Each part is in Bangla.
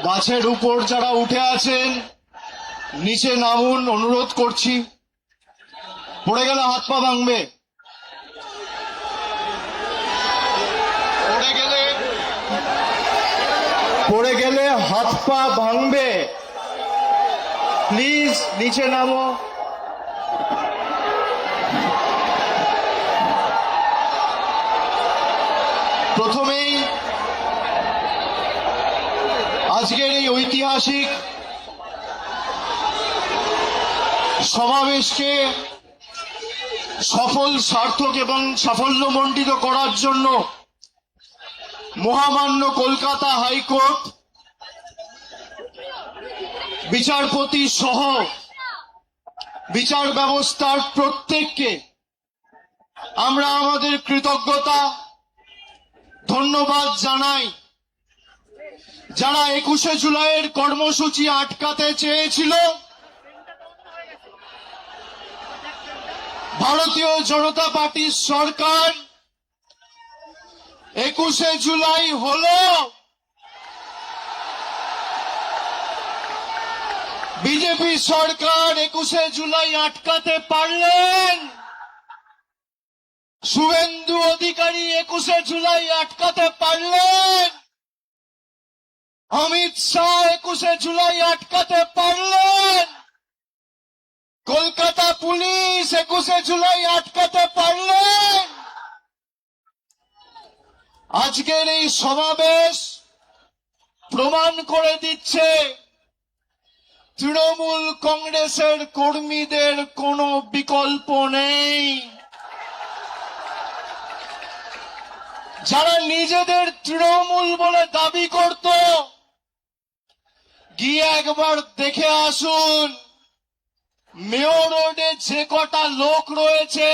গাছের উপর যারা উঠে আছেন নিচে নামুন, অনুরোধ করছি। পড়ে গেলে হাত পা ভাঙবে, পড়ে গেলে হাত পা ভাঙবে। প্লিজ নিচে নামো। প্রথমেই আজকের এই ঐতিহাসিক সমাবেশকে সফল, সার্থক এবং সাফল্যমণ্ডিত করার জন্য মহামান্য কলকাতা হাইকোর্ট বিচারপতি সহ বিচার ব্যবস্থার প্রত্যেককে আমরা আমাদের কৃতজ্ঞতা ধন্যবাদ জানাই। যারা 21শে জুলাইয়ের কর্মসূচি আটকাতে চেয়েছিল, ভারতীয় জনতা পার্টির সরকার 21শে জুলাই হলো, বিজেপি সরকার 21শে জুলাই আটকাতে পারলেন, শুভেন্দু অধিকারী 21শে জুলাই আটকাতে পারলেন, অমিত শাহ 21শে জুলাই আটকাতে পারলেন, কলকাতা পুলিশ 21শে জুলাই আটকাতে পারলেন। আজকের এই সমাবেশ প্রমাণ করে দিচ্ছে তৃণমূল কংগ্রেসের কর্মীদের কোনো বিকল্প নেই। যারা নিজেদের তৃণমূল বলে দাবি করত, গিয়ে একবার দেখে আসুন মেয়র রোডে যে কটা লোক রয়েছে,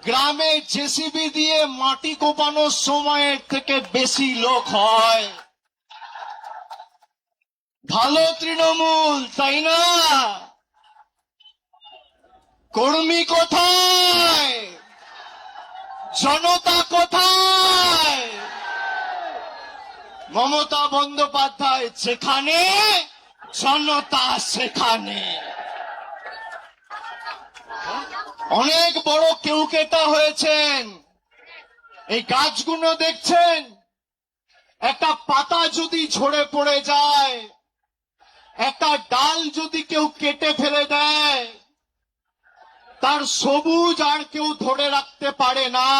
গ্রামে জেসিবি দিয়ে মাটি কোপানোর সময়ের থেকে বেশি লোক হয়। ভালো তৃণমূল, তাই না? কর্মী কোথায়? জনতা কোথায়? মমতা বন্দ্যোপাধ্যায় যেখানে, জনতা সেখানে। অনেক বড় কেউকেটা হয়েছেন। এই গাছগুলো দেখছেন, একটা পাতা যদি ঝরে পড়ে যায়, একটা ডাল যদি কেউ কেটে ফেলে দেয়, তার সবুজ আর কেউ ধরে রাখতে পারে না।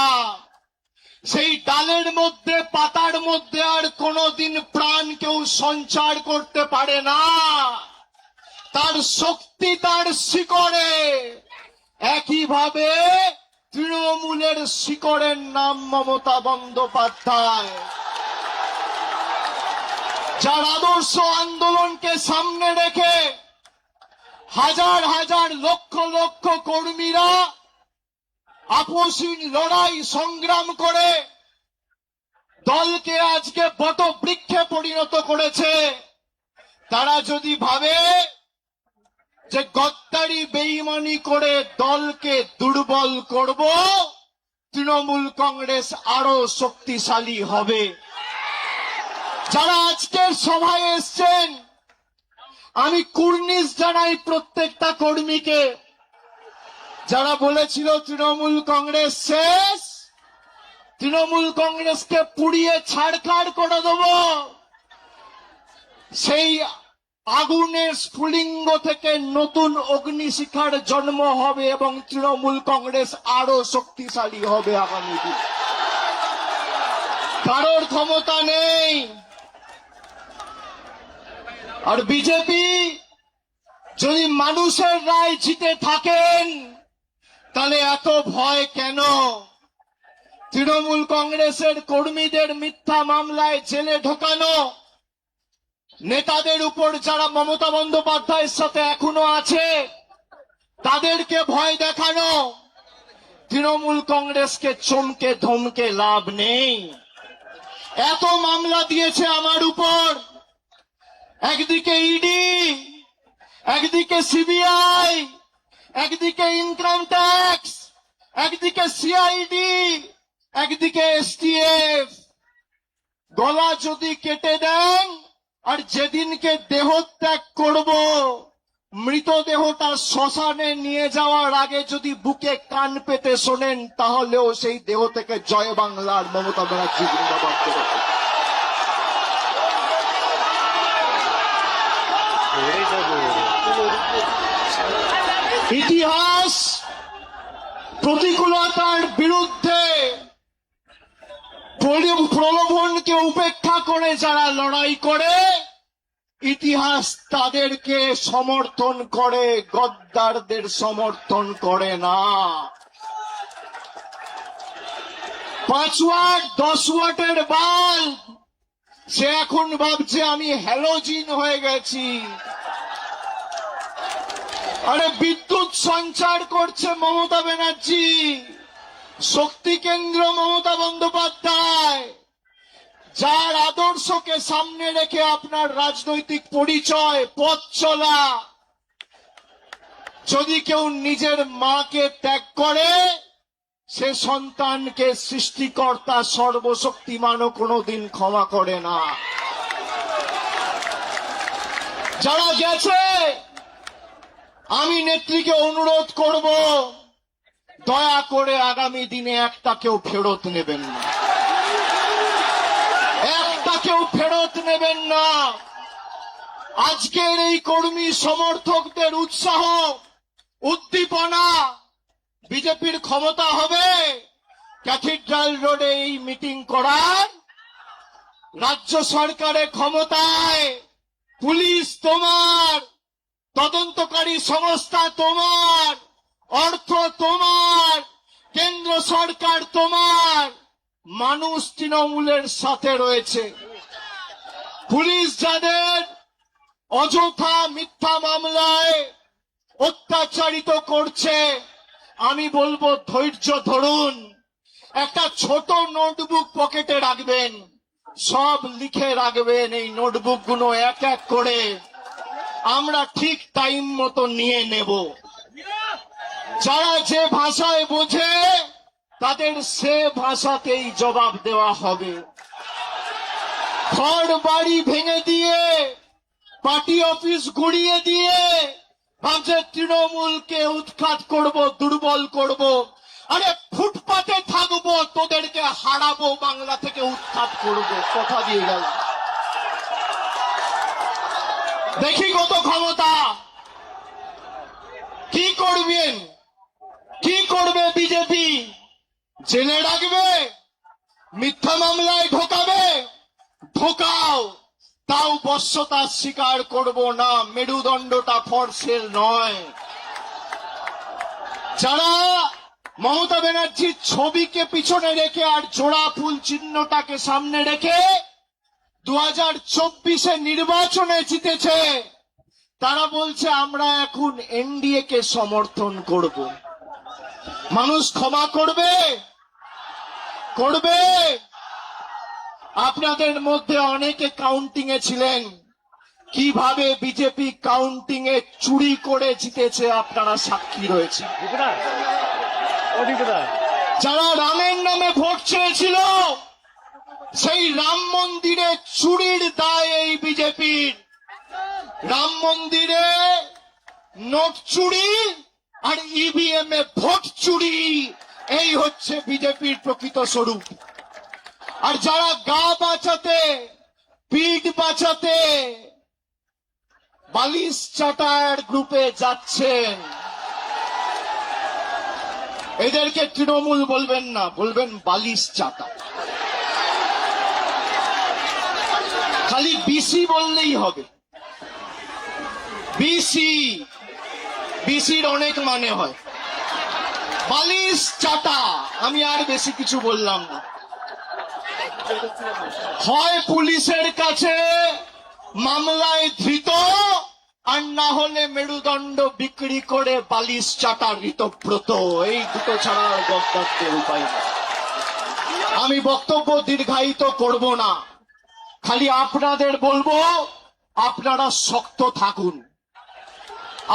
সেই ডালের মধ্যে, পাতার মধ্যে আর কোনোদিন প্রাণ কেউ সঞ্চার করতে পারে না। তার শক্তি তার শিকড়ে। একইভাবে তৃণমূলের শিকড়ের নাম মমতা বন্দ্যোপাধ্যায়, যার আদর্শ আন্দোলনকে সামনে রেখে হাজার হাজার লক্ষ লক্ষ কর্মীরা আপসহীন লড়াই সংগ্রাম করে দলকে আজকে বটবৃক্ষে পরিণত করেছে। তারা যদি ভাবে যে গদ্দারি বেঈমানি করে দলকে দুর্বল করব, তৃণমূল কংগ্রেস আরো শক্তিশালী হবে। যারা আজকের সভায় এসছেন, আমি কুর্নিশ জানাই প্রত্যেকটা কর্মীকে। যারা বলেছিল তৃণমূল কংগ্রেস শেষ, তৃণমূল কংগ্রেসকে পুড়িয়ে ছাড়খাড় করে দেব, সেই আগুনের স্ফুলিঙ্গ থেকে নতুন অগ্নিশিখার জন্ম হবে এবং তৃণমূল কংগ্রেস আরো শক্তিশালী হবে আগামী দিন। কারোর ক্ষমতা নেই। আর বিজেপি যদি মানুষের রায় জিতে থাকেন, তাহলে এত ভয় কেন? তৃণমূল কংগ্রেসের কর্মীদের মিথ্যা মামলায় জেলে ঢোকানো, নেতাদের উপর যারা মমতা বন্দ্যোপাধ্যায়ের সাথে এখনো আছে তাদেরকে ভয় দেখানো, তৃণমূল কংগ্রেসকে চমকে ধমকে লাভ নেই। এত মামলা দিয়েছে আমার উপর, একদিকে ইডি, একদিকে সিবিআই, একদিকে ইনকাম ট্যাক্স, একদিকে সিআইডি, একদিকে এসটিএফ। গলা যদি কেটে দেন আর যেদিনকে দেহত্যাগ করব মৃতদেহটা শ্মশানে নিয়ে যাওয়ার আগে যদি বুকে কান পেতে শোনেন তাহলেও সেই দেহ থেকে জয় বাংলার মমতা ব্যানার্জি জিন্দাবাদ করে। ইতিহাস প্রতিকূলতার বিরুদ্ধে প্রলোভনকে উপেক্ষা করে যারা লড়াই করে ইতিহাস তাদেরকে সমর্থন করে, গদ্দারদের সমর্থন করে না। 5 ওয়াট 10 ওয়াটের বাল্ব সে এখন ভাবছে আমি হ্যালোজিন হয়ে গেছি। আরে বিদ্যুৎ সঞ্চার করছে মমতা ব্যানার্জি, শক্তি কেন্দ্র মমতা বন্দ্যোপাধ্যায়, যার আদর্শকে সামনে রেখে আপনার রাজনৈতিক পরিচয় পথ চলা। যদি কেউ নিজের মাকে ত্যাগ করে সে সন্তানকে সৃষ্টিকর্তা সর্বশক্তিমানও কোনোদিন ক্ষমা করে না। যারা গেছে আমি নেত্রীকে অনুরোধ করব দয়া করে আগামী দিনে একটা কেউ ফেরত নেবেন না, একটা কেউ ফেরত নেবেন না। আজকের এই কর্মী সমর্থকদের উৎসাহ উদ্দীপনা, বিজেপির ক্ষমতা হবে ক্যাথিড্রাল রোডে এই মিটিং করার, রাজ্য সরকারের ক্ষমতায়, পুলিশ তোমার, তদন্তকারী সংস্থা তোমার, অর্থ তোমার, কেন্দ্র সরকার তোমার, মানুষ তৃণমূলের সাথে রয়েছে। পুলিশ যাদের অযথা মিথ্যা মামলায় অত্যাচারিত করছে আমি বলবো ধৈর্য ধরুন, একটা ছোট নোটবুক পকেটে রাখবেন, সব লিখে রাখবেন। এই নোটবুকগুলো এক এক করে আমরা ঠিক টাইম মতো নিয়ে নেব। যারা যে ভাষায় বোঝে তাদের সে ভাষাতেই জবাব দেওয়া হবে। ঘর বাড়ি ভেঙে দিয়ে, পার্টি অফিস গুড়িয়ে দিয়ে ভাবছে তৃণমূলকে উৎখাত করব, দুর্বল করব। আরে ফুটপাতে থাকবো, তোদেরকে হারাবো, বাংলা থেকে উৎখাত করব, কথা দিয়ে গেল। দেখি কত ক্ষমতা। কি করবেন, কি করবে বিজেপি? জেলে রাখবে, মিথ্যা মামলায় ঢোকাবে, ঢোকাও, তাও বশ্যতা স্বীকার করব না। মেরুদণ্ডটা ফর সেল নয়। যারা মমতা ব্যানার্জির ছবিকে পিছনে রেখে আর জোড়া ফুল চিহ্নটাকে সামনে রেখে 2024 নির্বাচনে জিতেছে, তারা বলছে আমরা এখন এনডিএ কে সমর্থন করব। মানুষ ক্ষমা করবে? করবে? আপনাদের মধ্যে অনেকে কাউন্টিং এ ছিলেন, কিভাবে বিজেপি কাউন্টিং এ চুরি করে জিতেছে আপনারা সাক্ষী রয়েছে। যারা রামের নামে ভোট চেয়েছিল সেই রাম মন্দিরে চুরির দায় এই বিজেপির। রাম মন্দিরে নোট চুরি আর ইভিএম এ ভোট চুরি, এই হচ্ছে বিজেপির প্রকৃত স্বরূপ। আর যারা গা বাঁচাতে, পিঠ বাঁচাতে বালিশ চাটার গ্রুপে যাচ্ছেন, এদেরকে তৃণমূল বলবেন না, বলবেন বালিশ চাটা। খালি বিসি বললেই হবে। বিসি, বিসির অনেক মানে হয়। বালিশ চাটা, আমি আর বেশি কিছু বললাম না। হয় পুলিশের কাছে মামলায় ধৃত, আর না হলে মেরুদণ্ড বিক্রি করে বালিশ চাটা ঋতব্রত। এই দুটো ছাড়া গদ্দারদের উপায় নেই। আমি বক্তব্য দীর্ঘায়িত করব না, খালি আপনাদের বলবো আপনারা শক্ত থাকুন।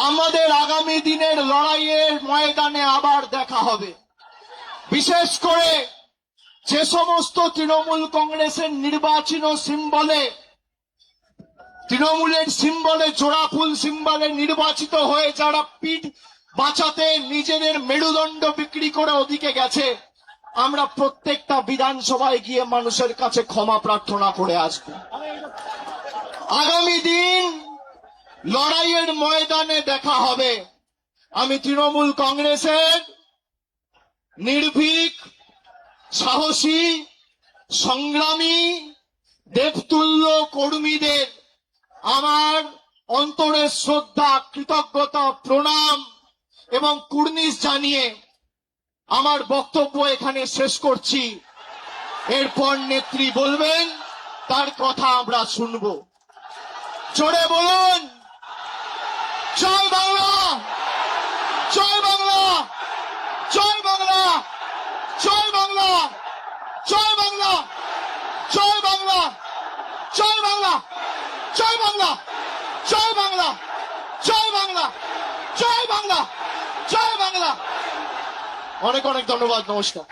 আমাদের আগামী দিনের লড়াইয়ের ময়দানে আবার দেখা হবে। বিশেষ করে যে সমস্ত তৃণমূল কংগ্রেসের নির্বাচন সিম্বলে, তৃণমূলের সিম্বলে, জোড়াফুল সিম্বলে নির্বাচিত হয়ে যারা পিঠ বাঁচাতে নিজেদের মেরুদণ্ড বিক্রি করে ওদিকে গেছে, আমরা প্রত্যেকটা বিধানসভায় গিয়ে মানুষের কাছে ক্ষমা প্রার্থনা করে আসব। আগামী দিন লড়াইয়ের ময়দানে দেখা হবে। আমি তৃণমূল কংগ্রেসের নির্ভীক, সাহসী, সংগ্রামী, দেবতুল্য কর্মীদের আমার অন্তরের শ্রদ্ধা, কৃতজ্ঞতা, প্রণাম এবং কুর্নিশ জানিয়ে আমার বক্তব্য এখানে শেষ করছি। এরপর নেত্রী বলবেন, তার কথা আমরা শুনব। জোরে বলুন, জয় বাংলা, জয় বাংলা, জয় বাংলা, জয় বাংলা, জয় বাংলা, জয় বাংলা, জয় বাংলা, জয় বাংলা, জয় বাংলা, জয় বাংলা, জয় বাংলা, জয় বাংলা। অনেক অনেক ধন্যবাদ, নমস্কার।